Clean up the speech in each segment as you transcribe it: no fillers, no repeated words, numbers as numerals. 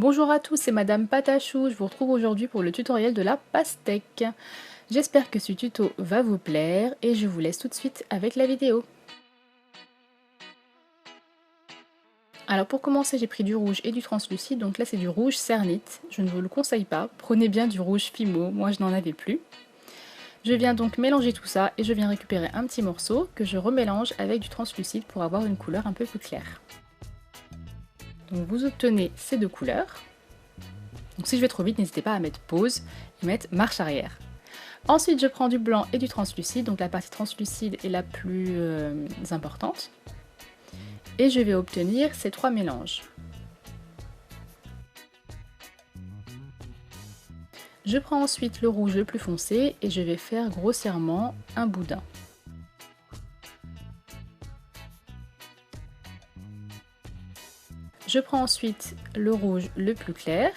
Bonjour à tous, c'est Madame Patachou, je vous retrouve aujourd'hui pour le tutoriel de la pastèque. J'espère que ce tuto va vous plaire et je vous laisse tout de suite avec la vidéo. Alors pour commencer, j'ai pris du rouge et du translucide, donc là c'est du rouge cernite, je ne vous le conseille pas, prenez bien du rouge Fimo, moi je n'en avais plus. Je viens donc mélanger tout ça et je viens récupérer un petit morceau que je remélange avec du translucide pour avoir une couleur un peu plus claire. Donc vous obtenez ces deux couleurs. Donc si je vais trop vite, n'hésitez pas à mettre pause et mettre marche arrière. Ensuite, je prends du blanc et du translucide, donc la partie translucide est la plus importante. Et je vais obtenir ces trois mélanges. Je prends ensuite le rouge le plus foncé et je vais faire grossièrement un boudin. Je prends ensuite le rouge le plus clair.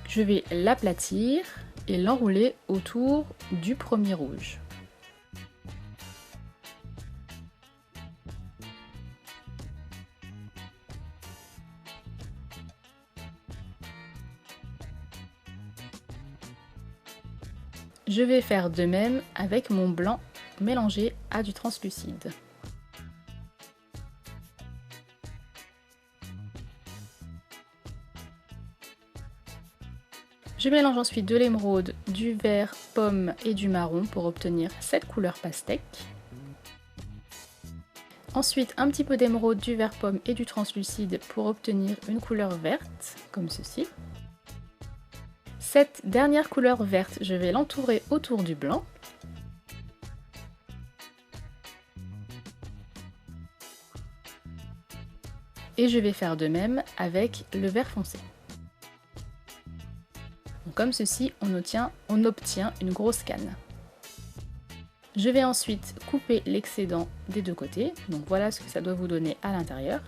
Je vais l'aplatir et l'enrouler autour du premier rouge. Je vais faire de même avec mon blanc mélangé à du translucide. Je mélange ensuite de l'émeraude, du vert pomme et du marron pour obtenir cette couleur pastèque. Ensuite un petit peu d'émeraude, du vert pomme et du translucide pour obtenir une couleur verte, comme ceci. Cette dernière couleur verte, je vais l'entourer autour du blanc. Et je vais faire de même avec le vert foncé. Donc comme ceci, on obtient une grosse canne. Je vais ensuite couper l'excédent des deux côtés, donc voilà ce que ça doit vous donner à l'intérieur.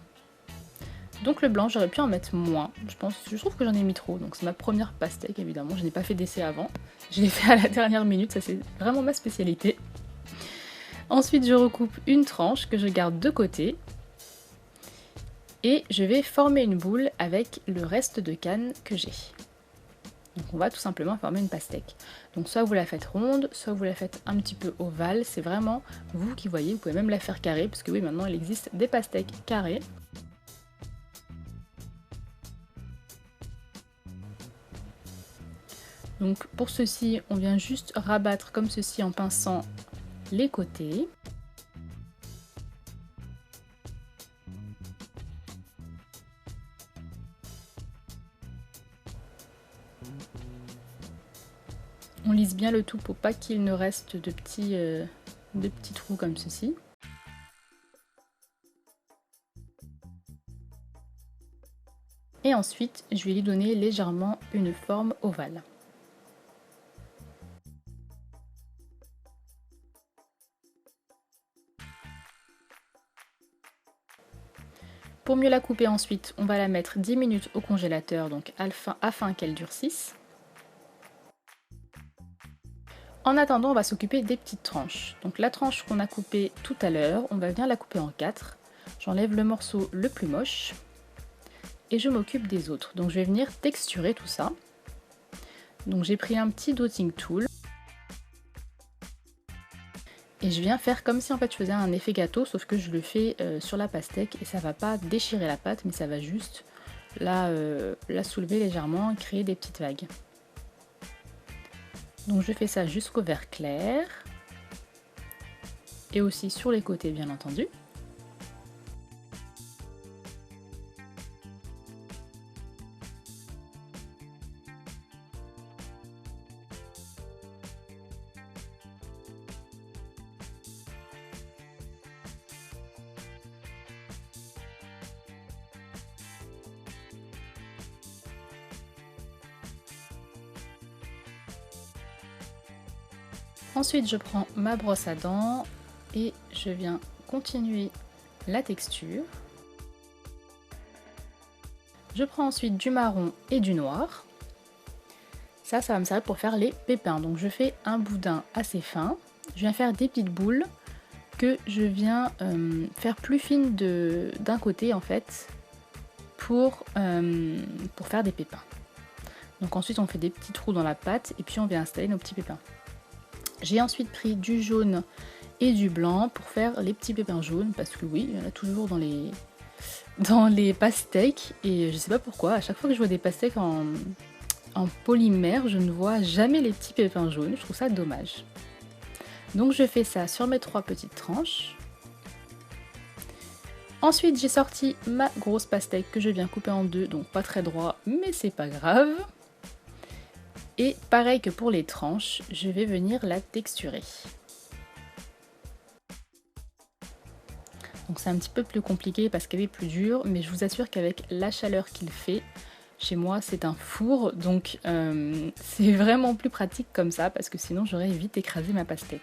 Donc le blanc, j'aurais pu en mettre moins, je trouve que j'en ai mis trop, donc c'est ma première pastèque évidemment, je n'ai pas fait d'essai avant, je l'ai fait à la dernière minute, ça c'est vraiment ma spécialité. Ensuite je recoupe une tranche que je garde de côté, et je vais former une boule avec le reste de canne que j'ai. Donc on va tout simplement former une pastèque. Donc soit vous la faites ronde, soit vous la faites un petit peu ovale, c'est vraiment vous qui voyez, vous pouvez même la faire carrée, parce que oui maintenant il existe des pastèques carrées. Donc pour ceci, on vient juste rabattre comme ceci en pinçant les côtés. On lisse bien le tout pour pas qu'il ne reste de petits trous comme ceci. Et ensuite, je vais lui donner légèrement une forme ovale. Pour mieux la couper ensuite, on va la mettre 10 minutes au congélateur, donc afin qu'elle durcisse. En attendant, on va s'occuper des petites tranches. Donc la tranche qu'on a coupée tout à l'heure, on va bien la couper en 4. J'enlève le morceau le plus moche et je m'occupe des autres. Donc je vais venir texturer tout ça. Donc j'ai pris un petit dotting tool et je viens faire comme si en fait je faisais un effet gâteau, sauf que je le fais sur la pastèque et ça va pas déchirer la pâte, mais ça va juste la soulever légèrement et créer des petites vagues. Donc je fais ça jusqu'au vert clair et aussi sur les côtés bien entendu. Ensuite, je prends ma brosse à dents et je viens continuer la texture. Je prends ensuite du marron et du noir. Ça va me servir pour faire les pépins. Donc je fais un boudin assez fin. Je viens faire des petites boules que je viens faire plus fines d'un côté en fait pour faire des pépins. Donc ensuite on fait des petits trous dans la pâte et puis on vient installer nos petits pépins. J'ai ensuite pris du jaune et du blanc pour faire les petits pépins jaunes parce que oui, il y en a toujours dans les pastèques et je sais pas pourquoi, à chaque fois que je vois des pastèques en polymère, je ne vois jamais les petits pépins jaunes, je trouve ça dommage. Donc je fais ça sur mes 3 petites tranches. Ensuite j'ai sorti ma grosse pastèque que je viens couper en 2, donc pas très droit mais c'est pas grave. Et pareil que pour les tranches, je vais venir la texturer. Donc c'est un petit peu plus compliqué parce qu'elle est plus dure, mais je vous assure qu'avec la chaleur qu'il fait, chez moi c'est un four, donc c'est vraiment plus pratique comme ça parce que sinon j'aurais vite écrasé ma pastèque.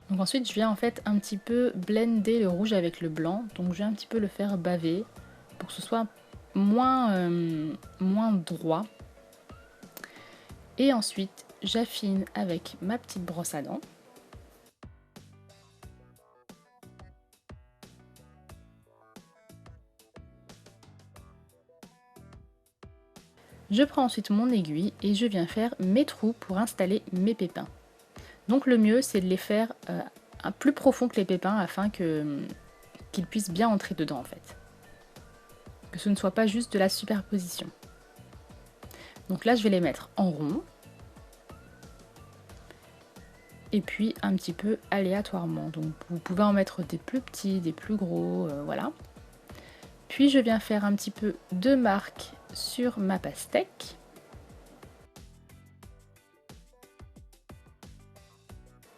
Donc ensuite je viens en fait un petit peu blender le rouge avec le blanc, donc je vais un petit peu le faire baver pour que ce soit moins droit. Et ensuite j'affine avec ma petite brosse à dents. Je prends ensuite mon aiguille et je viens faire mes trous pour installer mes pépins. Donc le mieux c'est de les faire plus profond que les pépins afin qu'ils puissent bien entrer dedans en fait. Que ce ne soit pas juste de la superposition. Donc là je vais les mettre en rond. Et puis un petit peu aléatoirement. Donc vous pouvez en mettre des plus petits, des plus gros, voilà. Puis je viens faire un petit peu de marque sur ma pastèque.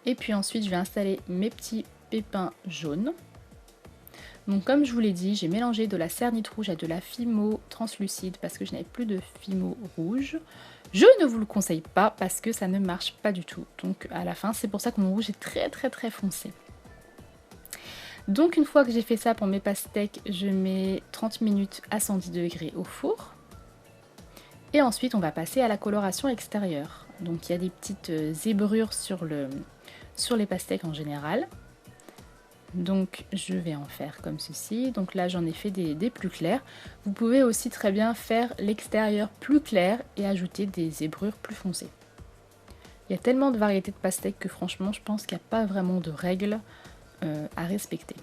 Et puis ensuite je vais installer mes petits pépins jaunes. Donc comme je vous l'ai dit, j'ai mélangé de la cernite rouge à de la fimo translucide parce que je n'avais plus de fimo rouge. Je ne vous le conseille pas parce que ça ne marche pas du tout. Donc à la fin, c'est pour ça que mon rouge est très foncé. Donc une fois que j'ai fait ça pour mes pastèques, je mets 30 minutes à 110 degrés au four. Et ensuite on va passer à la coloration extérieure. Donc il y a des petites zébrures sur les pastèques en général. Donc je vais en faire comme ceci. Donc là j'en ai fait des plus clairs. Vous pouvez aussi très bien faire l'extérieur plus clair et ajouter des zébrures plus foncées. Il y a tellement de variétés de pastèques que franchement je pense qu'il n'y a pas vraiment de règles à respecter.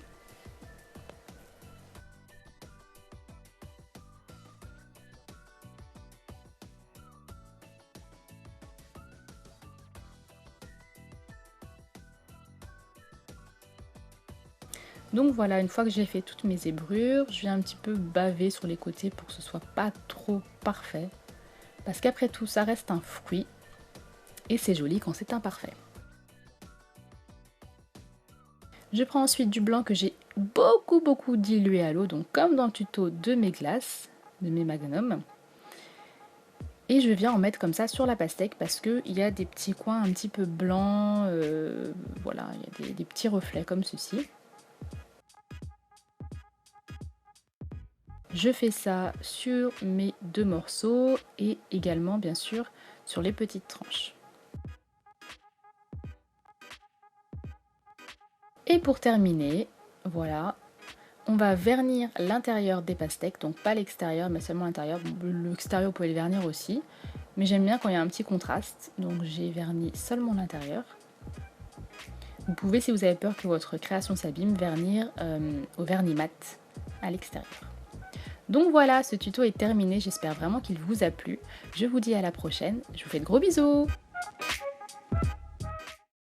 Donc voilà, une fois que j'ai fait toutes mes zébrures, je viens un petit peu baver sur les côtés pour que ce soit pas trop parfait. Parce qu'après tout, ça reste un fruit et c'est joli quand c'est imparfait. Je prends ensuite du blanc que j'ai beaucoup dilué à l'eau, donc comme dans le tuto de mes glaces, de mes magnums. Et je viens en mettre comme ça sur la pastèque parce qu'il y a des petits coins un petit peu blancs, voilà, il y a des petits reflets comme ceci. Je fais ça sur mes 2 morceaux et également bien sûr sur les petites tranches. Et pour terminer, voilà, on va vernir l'intérieur des pastèques, donc pas l'extérieur mais seulement l'intérieur. L'extérieur vous pouvez le vernir aussi, mais j'aime bien quand il y a un petit contraste, donc j'ai verni seulement l'intérieur. Vous pouvez, si vous avez peur que votre création s'abîme, vernir au vernis mat à l'extérieur. Donc voilà, ce tuto est terminé, j'espère vraiment qu'il vous a plu. Je vous dis à la prochaine, je vous fais de gros bisous!